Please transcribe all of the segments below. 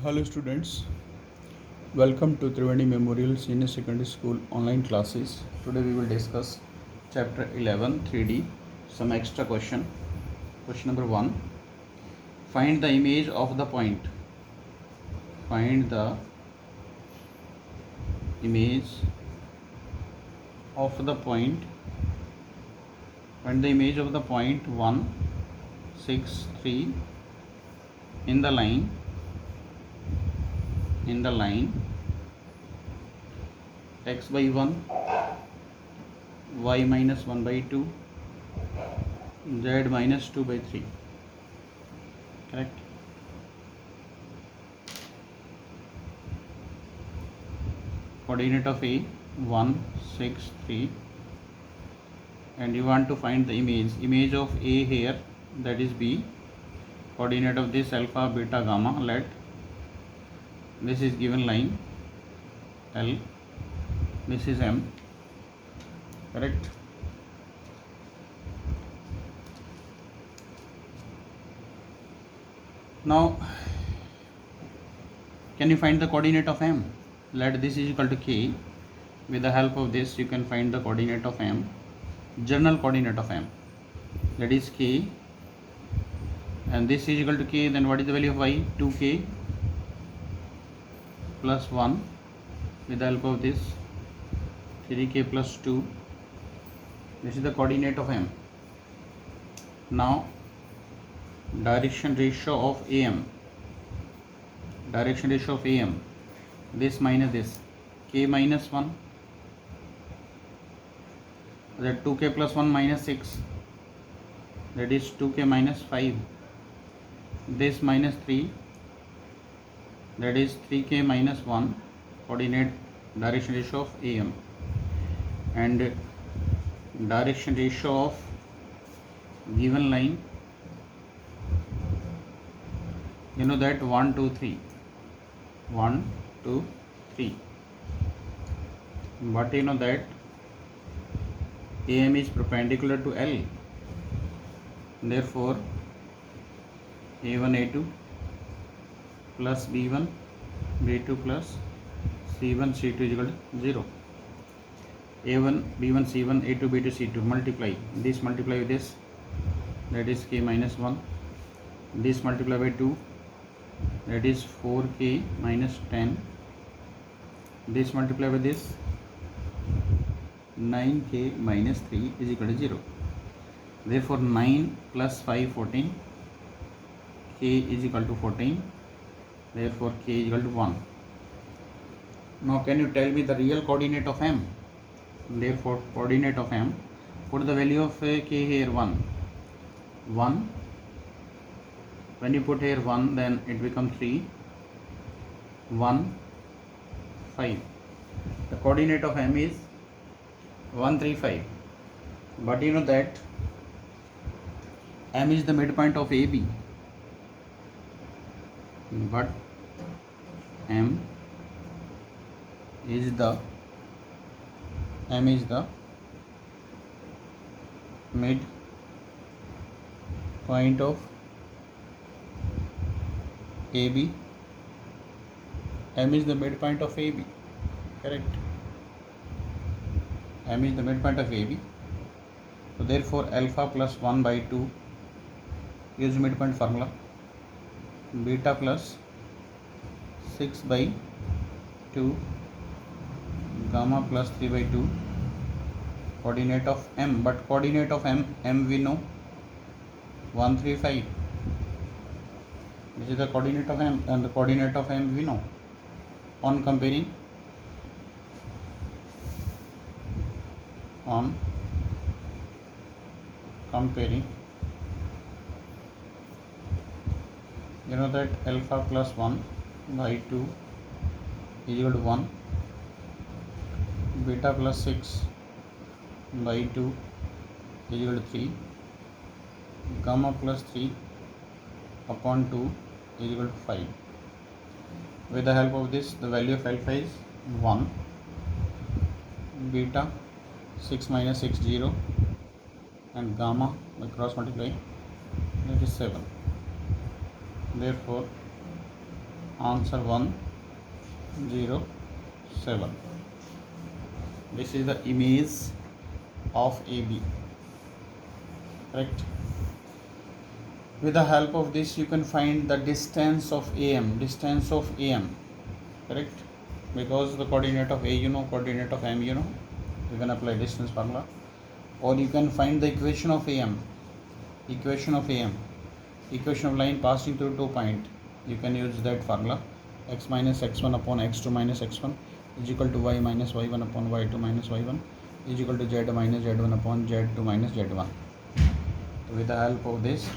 Hello students, welcome to Triveni Memorial Senior Secondary School online classes. Today we will discuss chapter 11 3D, some extra question. Question number 1. Find the image of the point. Find the image of the point. Find the image of the point 1 6 3 in the line x by 1 y minus 1 by 2 z minus 2 by 3. Correct. Coordinate of A 1 6 3, and you want to find the image of A here, that is B. Coordinate of this alpha beta gamma. Let this is given line L, this is M. Correct. Now can you find the coordinate of M? Let this is equal to K. With the help of this you can find the coordinate of M, general coordinate of M, that is K, and this is equal to K. Then what is the value of Y? 2K plus 1. With the help of this 3K plus 2. This is the coordinate of M. Now direction ratio of AM, this minus this, K minus 1, that 2K plus 1 minus 6, that is 2K minus 5, this minus 3, that is 3K minus 1, coordinate direction ratio of AM, and direction ratio of given line, you know that 1 2 3, but you know that AM is perpendicular to L, therefore A1 A2 plus B1 B2 plus C1 C2 is equal to 0. A1 B1 C1 A2 B2 C2, multiply with this, that is K minus 1, this multiply by 2, that is 4K minus 10, this multiply with this 9K minus 3 is equal to 0. Therefore 9 plus 5 14, K is equal to 14, therefore K is equal to 1. Now can you tell me the real coordinate of M? Therefore coordinate of M, put the value of K here 1. When you put here 1, then it becomes 3, 1, 5. The coordinate of M is 1 3 5, but you know that M is the midpoint of AB, but M is the midpoint of AB. M is the midpoint of AB. Correct. M is the midpoint of AB. So therefore alpha plus 1 by 2, use midpoint formula, beta plus 6 by 2, gamma plus 3 by 2, coordinate of M. But coordinate of M we know 1 3 5. This is the coordinate of M, and the coordinate of M we know. On comparing, you know that alpha plus 1 by 2 is equal to 1, beta plus 6 by 2 is equal to 3, gamma plus 3 upon 2 is equal to 5. With the help of this, the value of alpha is 1, beta 6 minus 6 0, and gamma by cross multiply, that is 7. Therefore Answer 107. This is the image of AB. Correct. With the help of this, you can find the distance of AM. Distance of AM. Correct. Because the coordinate of A you know, coordinate of M you know, you can apply distance formula. Or you can find the equation of AM. Equation of AM. Equation of line passing through 2 points. You can use that formula. X minus x1 upon x2 minus x1 is equal to y minus y1 upon y2 minus y1 is equal to z minus z1 upon z2 minus z1. So with the help of this,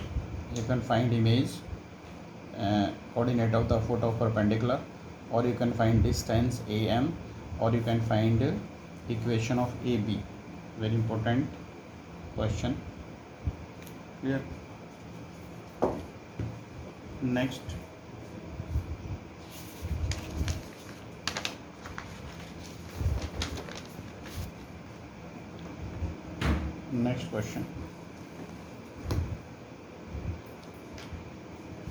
you can find image, coordinate of the foot of perpendicular, or you can find distance AM, or you can find equation of AB. Very important question. Clear? Next. Next question.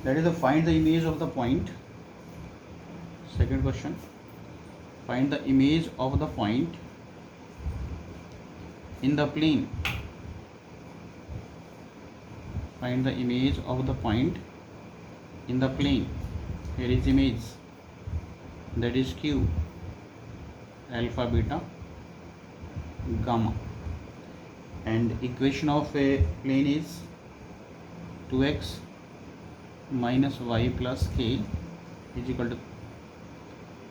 That is the find the image of the point. Second question. Find the image of the point in the plane. Find the image of the point in the plane. Here is image. That is Q, alpha, beta, gamma. And equation of a plane is 2x minus y plus k is equal to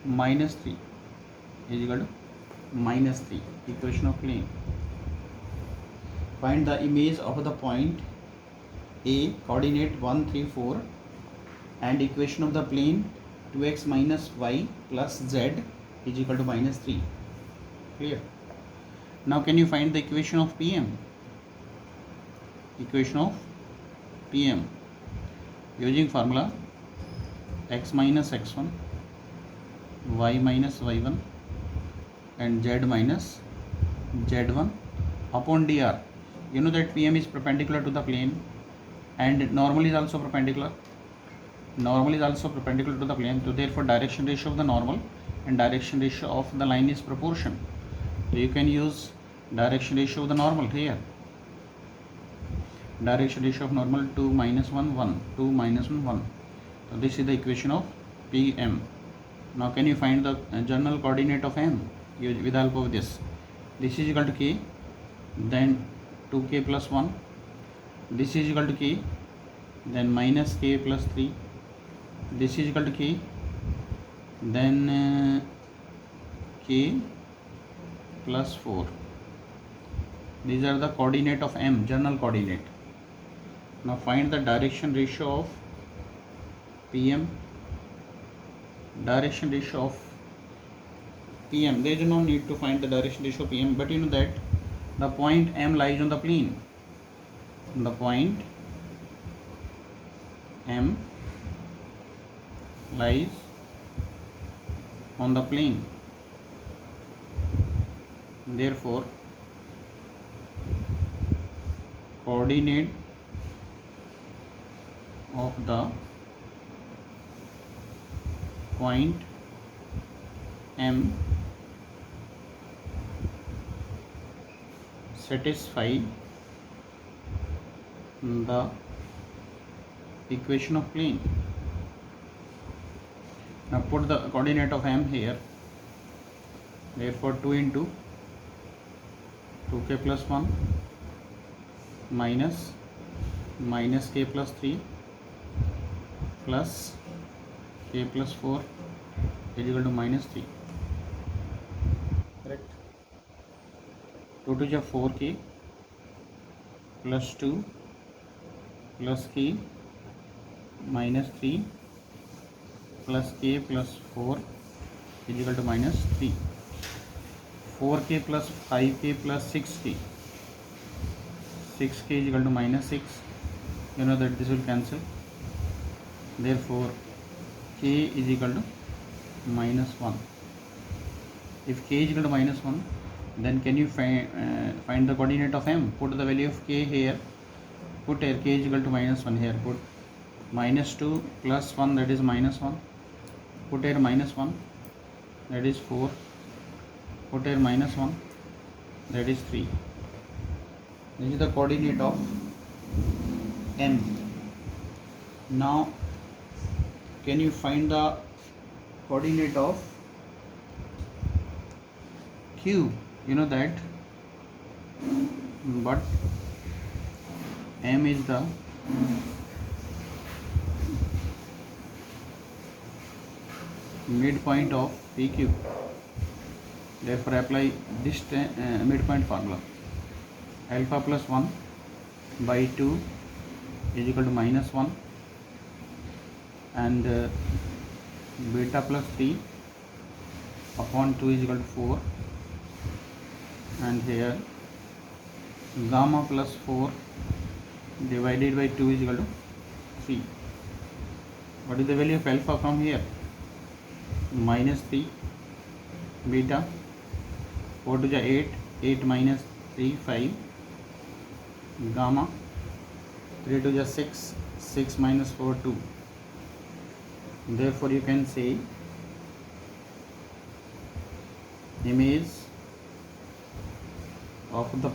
minus 3 is equal to minus 3. Equation of plane. Find the image of the point A, coordinate 1, 3, 4, and equation of the plane 2x minus y plus z is equal to minus 3. Clear? Now can you find the equation of PM? Equation of PM using formula x minus x1, y minus y1 and z minus z1 upon dr. You know that PM is perpendicular to the plane and normal is also perpendicular. Normal is also perpendicular to the plane, so therefore direction ratio of the normal and direction ratio of the line is proportion. So you can use direction ratio of the normal here. Direction ratio of normal 2 minus 1 1, 2 minus 1 1. So this is the equation of PM. Now can you find the general coordinate of M with the help of this? This is equal to k, then 2k plus 1. This is equal to k, then minus k plus 3. This is equal to k, then k plus 4. These are the coordinate of M, general coordinate. Now find the direction ratio of PM. Direction ratio of PM. There is no need to find the direction ratio of PM, but you know that the point M lies on the plane. The point M lies on the plane. Therefore, coordinate of the point M satisfy the equation of plane. Now put the coordinate of M here. Therefore 2 into 2k plus 1 minus k plus 3 plus k plus 4 is equal to minus 3. Correct? 2 to the 4k plus 2 plus k minus 3 plus k plus 4 is equal to minus 3. 4k plus 5k plus 6k. 6k is equal to minus 6. You know that this will cancel. Therefore, k is equal to minus 1. If k is equal to minus 1, then can you find the coordinate of M? Put the value of k here. Put here k is equal to minus 1 here. Put minus 2 plus 1, that is minus 1. put here minus 1, that is 4, put here minus 1, that is 3. This is the coordinate of M. Now can you find the coordinate of Q? You know that, but M is the midpoint of PQ. Therefore apply this midpoint formula. Alpha plus 1 by 2 is equal to minus 1, and beta plus 3 upon 2 is equal to 4, and here gamma plus 4 divided by 2 is equal to 3. What is the value of alpha from here? Minus 3, beta 4 to the 8, 8 minus 3, 5, gamma 3 to the 6, 6 minus 4, 2. Therefore you can say image of the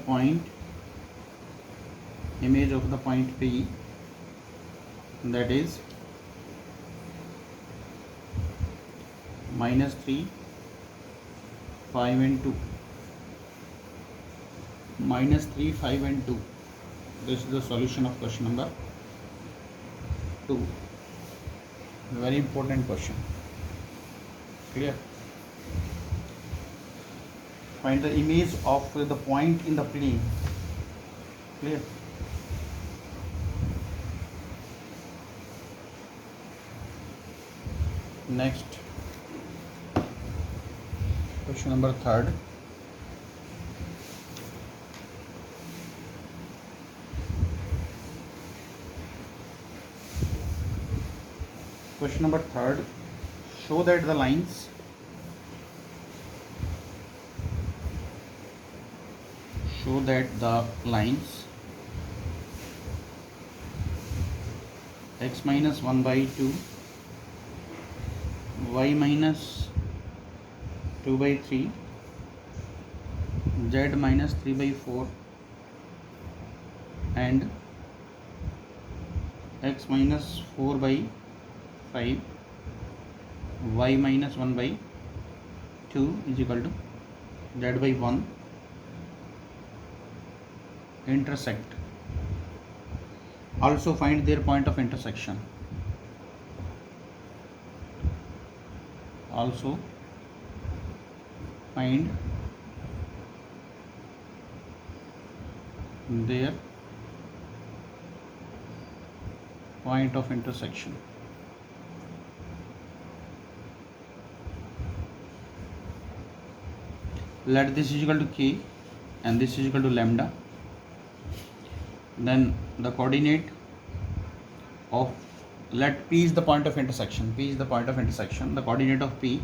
point P, that is minus 3, 5 and 2. Minus 3, 5 and 2. This is the solution of question number 2. Very important question. Clear? Find the image of the point in the plane. Clear? Next, question number 3rd. Question number 3rd. Show that the lines x minus 1 by 2, y minus 2 by 3, z minus 3 by 4, and x minus 4 by 5, y minus 1 by 2 is equal to z by 1 intersect. Also find their point of intersection. Also find their point of intersection. Let this is equal to k and this is equal to lambda. Then the coordinate of, let P is the point of intersection. P is the point of intersection. The coordinate of P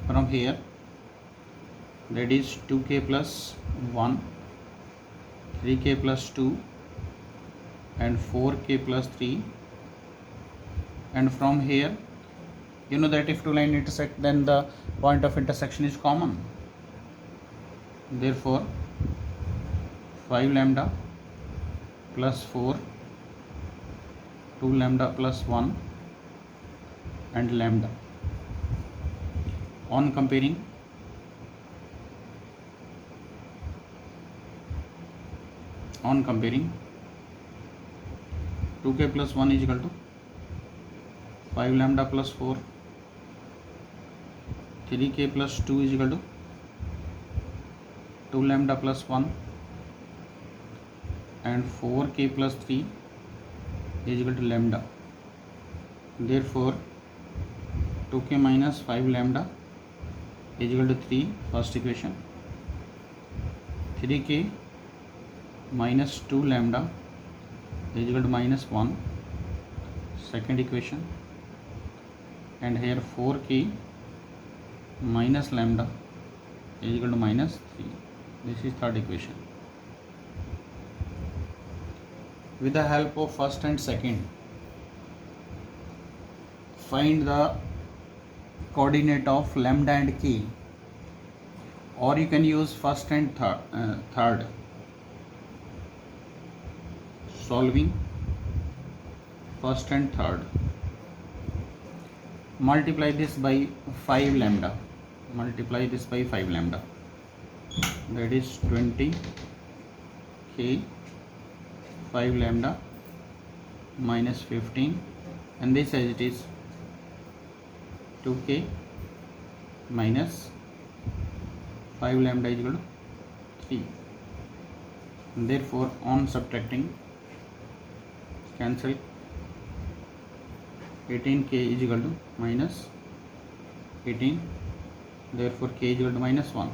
from here, that is 2k plus 1, 3k plus 2, and 4k plus 3. And from here, you know that if two lines intersect, then the point of intersection is common. Therefore 5 lambda plus 4, 2 lambda plus 1, and lambda. On comparing, on comparing, 2k plus 1 is equal to 5 lambda plus 4, 3k plus 2 is equal to 2 lambda plus 1, and 4k plus 3 is equal to lambda. Therefore 2k minus 5 lambda is equal to 3, first equation. 3k minus 2 lambda is equal to minus 1, second equation. And here 4k minus lambda is equal to minus 3. This is third equation. With the help of first and second, find the coordinate of lambda and k, or you can use first and third. Solving first and third, multiply this by 5 lambda, multiply this by 5 lambda, that is 20 k, 5 lambda minus 15, and this as it is 2k minus 5 lambda is equal to 3. And therefore on subtracting, cancel, 18k is equal to minus 18, therefore k is equal to minus 1.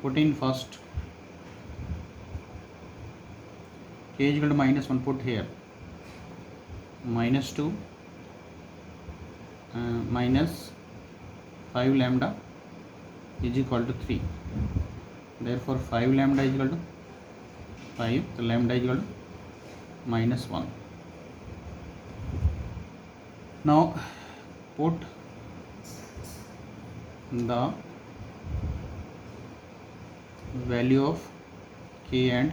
Put in first, k is equal to minus 1, put here, minus 2 minus 5 lambda is equal to 3, therefore 5 lambda is equal to 5, the lambda is equal to minus 1. Now put the value of k and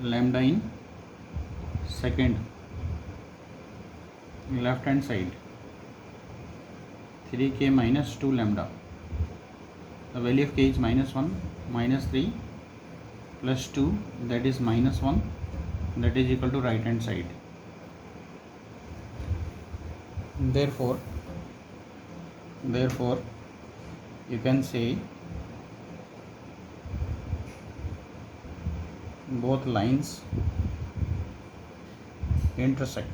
lambda in second, left hand side, 3k minus 2 lambda, the value of k is minus 1, minus 3 plus 2, that is minus 1, that is equal to right hand side. Therefore you can say both lines intersect.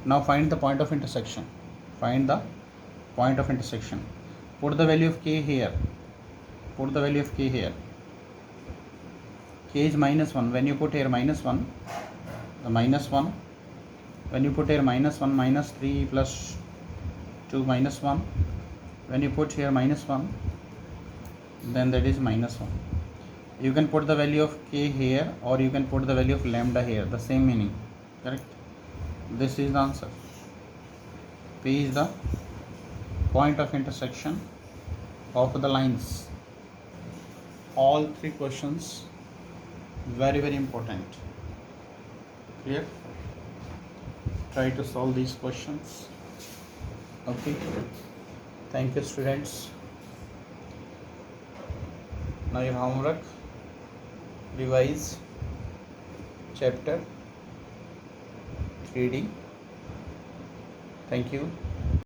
Now find the point of intersection. Find the point of intersection. Put the value of k here. Put the value of k here. K is minus 1. When you put here minus 1, the minus 1. When you put here minus 1, minus 3 plus 2 minus 1. When you put here minus 1, then that is minus 1. You can put the value of k here, or you can put the value of lambda here, the same meaning, correct? This is the answer. P is the point of intersection of the lines. All three questions very important. Clear? Try to solve these questions. Okay, thank you students. Now your homework, revise chapter 3D. Thank you.